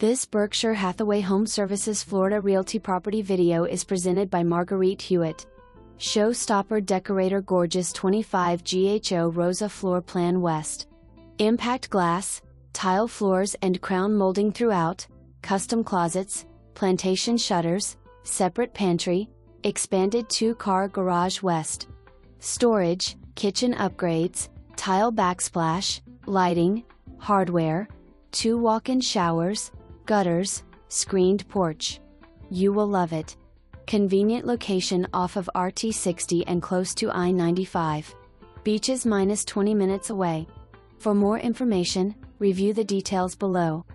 This Berkshire Hathaway HomeServices Florida Realty property video is presented by Marguerite Hewett. Showstopper Decorator Gorgeous 25 GHO Rosa Floor Plan West. Impact glass, tile floors and crown molding throughout, custom closets, plantation shutters, separate pantry, expanded 2-car garage west. Storage, kitchen upgrades, tile backsplash, lighting, hardware, 2 walk-in showers, gutters, screened porch. You will love it. Convenient location off of RT 60 and close to I-95. Beaches -20 minutes away. For more information, review the details below.